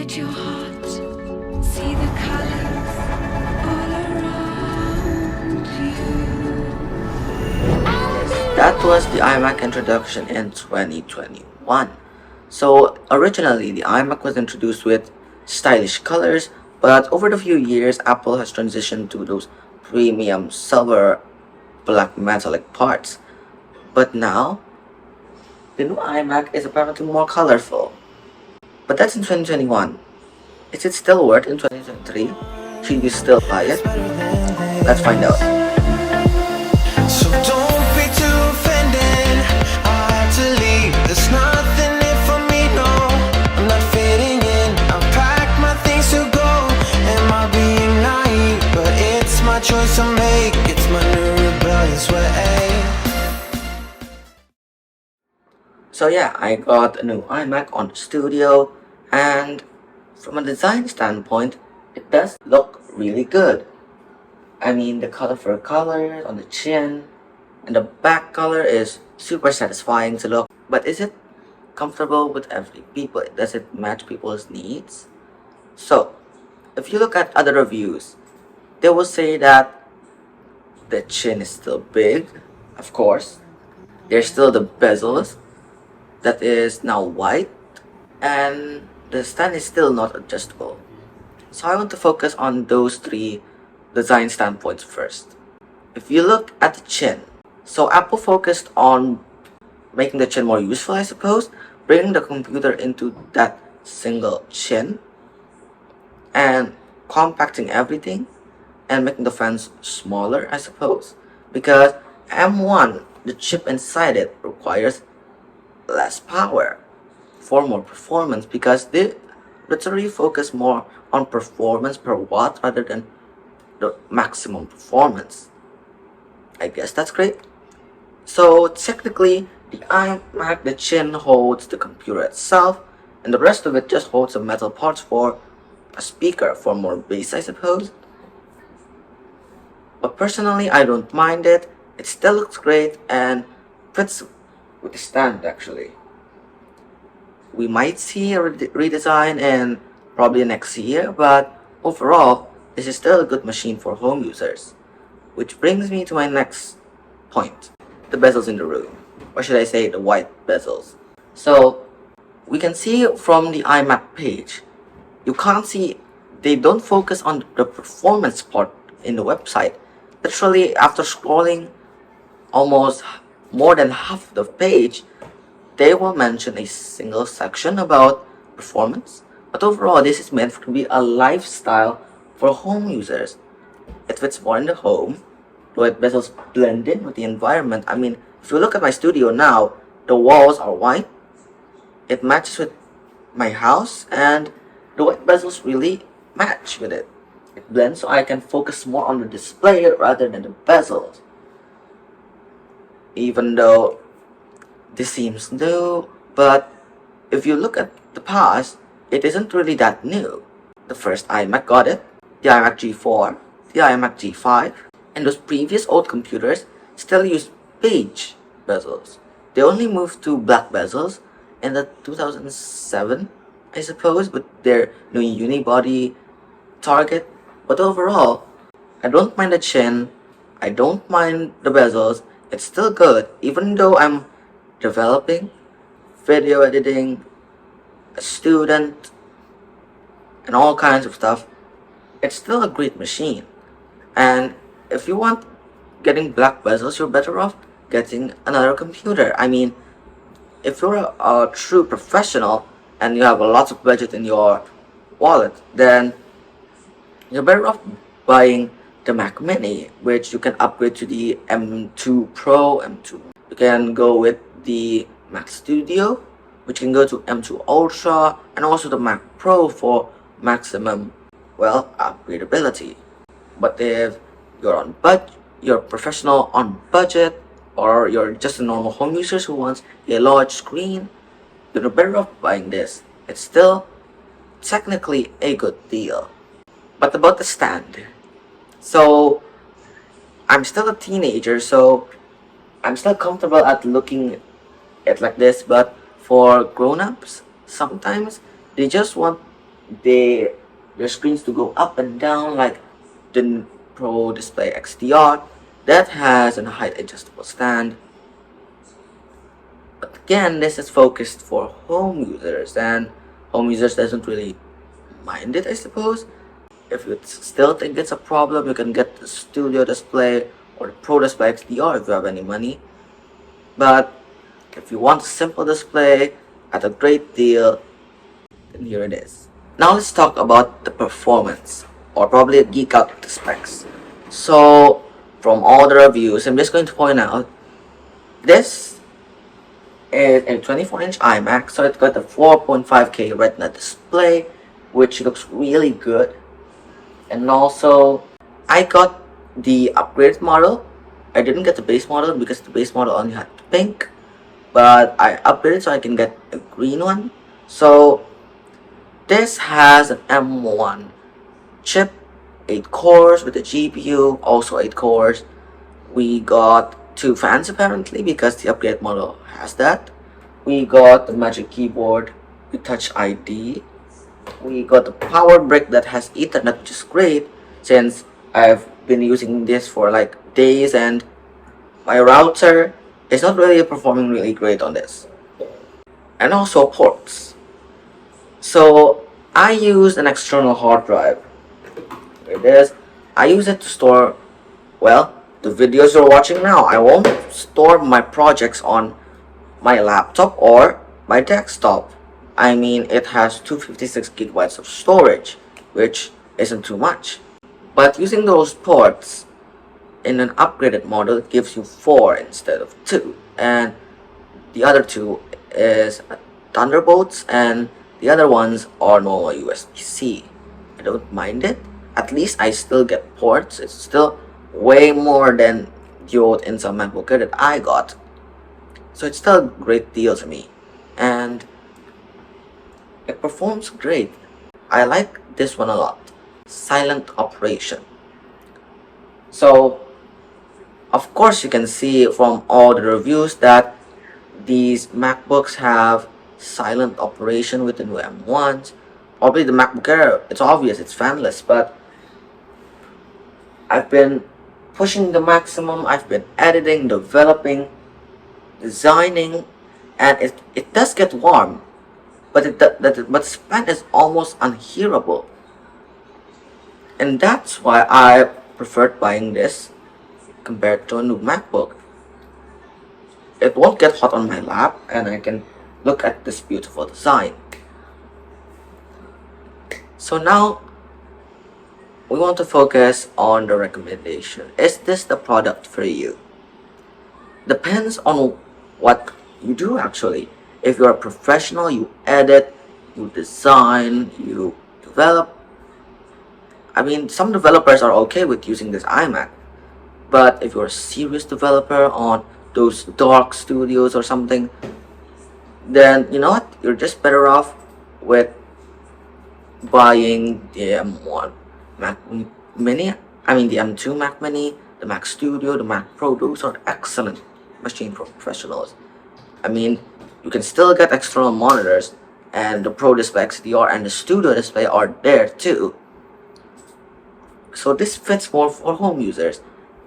at your heart, see the colors all around you. That was the iMac introduction in 2021. So originally the iMac was introduced with stylish colors, but over the few years Apple has transitioned to those premium silver black metallic parts. But now the new iMac is apparently more colorful. But that's in 2021. Is it still worth in 2023? Should you still buy it? Let's find out. So don't be too offended. I had to leave. There's nothing in for me, no. I'm not fitting in. I packed my things to go. Am I being naive? But it's my choice to make. It's my new rebellious way. So yeah, I got a new iMac on the studio, and from a design standpoint, it does look really good. I mean, the colorful colors on the chin and the back color is super satisfying to look. But is it comfortable with every people? Does it match people's needs? So, if you look at other reviews, they will say that the chin is still big, of course. There's still the bezels that is now white, and the stand is still not adjustable. So I want to focus on those three design standpoints first. If you look at the chin, so Apple focused on making the chin more useful, I suppose, bringing the computer into that single chin and compacting everything and making the fans smaller, I suppose, because M1, the chip inside it, requires less power for more performance because they literally focus more on performance per watt rather than the maximum performance. I guess that's great. So technically, the iMac, the chin holds the computer itself, and the rest of it just holds some metal parts for a speaker for more bass, I suppose. But personally, I don't mind it. It still looks great and fits with the stand actually. We might see a redesign in probably next year, but overall, this is still a good machine for home users. Which brings me to my next point, the bezels in the room. Or should I say the white bezels. So, we can see from the iMac page, you can't see, they don't focus on the performance part in the website. Literally, after scrolling almost more than half the page, they will mention a single section about performance. But overall, this is meant to be a lifestyle for home users. It fits more in the home. The white bezels blend in with the environment. I mean, if you look at my studio now, the walls are white. It matches with my house, and the white bezels really match with it. It blends so I can focus more on the display rather than the bezels. Even though this seems new, but if you look at the past, it isn't really that new. The first iMac got it, the iMac G4, the iMac G5, and those previous old computers still use beige bezels. They only moved to black bezels in the 2007, I suppose, with their new unibody target. But overall, I don't mind the chin, I don't mind the bezels. It's still good, even though I'm developing, video editing, a student, and all kinds of stuff. It's still a great machine. And if you want getting black bezels, you're better off getting another computer. I mean, if you're a true professional and you have a lot of budget in your wallet, then you're better off buying the Mac Mini, which you can upgrade to the M2 Pro, M2. You can go with the Mac Studio, which can go to M2 Ultra, and also the Mac Pro for maximum, well, upgradability. But if you're professional on budget, or you're just a normal home user who wants a large screen, you're better off buying this. It's still technically a good deal. But about the stand, so I'm still a teenager, so I'm still comfortable at looking at like this. But for grown-ups, sometimes they just want they their screens to go up and down like the Pro Display XDR that has a height adjustable stand. But again, this is focused for home users, and home users doesn't really mind it, I suppose. If you still think it's a problem, you can get the Studio Display or the Pro Display XDR if you have any money. But if you want a simple display at a great deal, then here it is. Now let's talk about the performance, or probably geek out the specs. So from all the reviews, I'm just going to point out this is a 24-inch iMac, so it's got a 4.5K Retina display, which looks really good. And also, I got the upgraded model. I didn't get the base model because the base model only had pink, but I upgraded so I can get a green one. So this has an M1 chip, 8 cores with a GPU, also 8 cores. We got 2 fans apparently because the upgrade model has that. We got the Magic Keyboard with Touch ID. We got the power brick that has Ethernet, which is great since I've been using this for like days and my router is not really performing really great on this. And also ports. So I use an external hard drive. Here it is. I use it to store, well, the videos you're watching now. I won't store my projects on my laptop or my desktop. I mean, it has 256 gigabytes of storage, which isn't too much. But using those ports in an upgraded model gives you 4 instead of 2. And the other 2 is Thunderbolts and the other ones are normal USB-C. I don't mind it. At least I still get ports. It's still way more than the old Intel MacBook Air that I got. So it's still a great deal to me. And it performs great. I like this one a lot. Silent operation. So, of course you can see from all the reviews that these MacBooks have silent operation with the new M1s. Probably the MacBook Air, it's obvious, it's fanless, but I've been pushing the maximum. I've been editing, developing, designing, and it does get warm. But but span is almost unhearable, and that's why I preferred buying this compared to a new MacBook. It won't get hot on my lap, and I can look at this beautiful design. So now we want to focus on the recommendation. Is this the product for you? Depends on what you do actually. If you're a professional, you edit, you design, you develop. I mean, some developers are okay with using this iMac. But if you're a serious developer on those dark studios or something, then you know what? You're just better off with buying the M1 Mac Mini. I mean the M2 Mac Mini, the Mac Studio, the Mac Pro. Those are excellent machine for professionals. I mean, you can still get external monitors, and the Pro Display XDR and the Studio Display are there too. So this fits more for home users.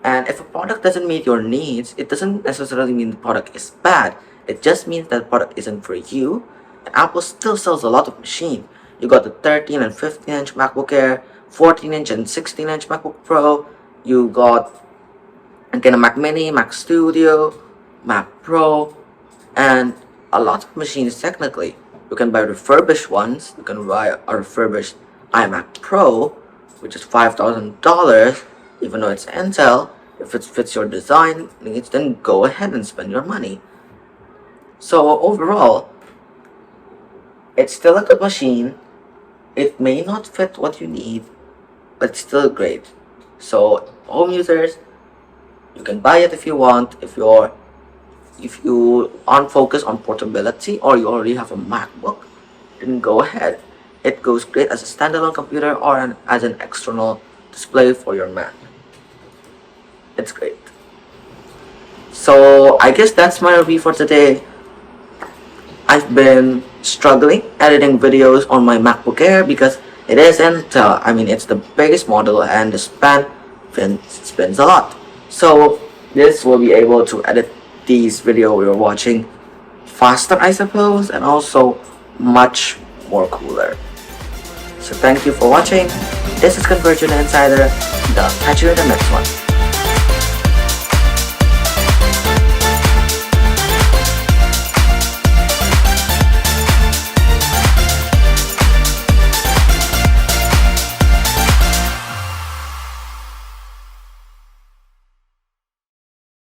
And if a product doesn't meet your needs, it doesn't necessarily mean the product is bad. It just means that the product isn't for you. And Apple still sells a lot of machines. You got the 13 and 15-inch MacBook Air, 14-inch and 16-inch MacBook Pro. You got again a Mac Mini, Mac Studio, Mac Pro, and a lot of machines technically. You can buy refurbished ones. You can buy a refurbished iMac Pro, which is $5,000, even though it's Intel. If it fits your design needs, then go ahead and spend your money. So overall, it's still a good machine. It may not fit what you need, but it's still great. So home users, you can buy it if you want. If you aren't focused on portability or you already have a MacBook, then go ahead. It goes great as a standalone computer or as an external display for your Mac. It's great. So I guess that's my review for today. I've been struggling editing videos on my MacBook Air because it's the biggest model and the span spins a lot. So this will be able to edit these video we are watching faster, I suppose, and also much more cooler. So thank you for watching. This is Convergent Insider, and I'll catch you in the next one.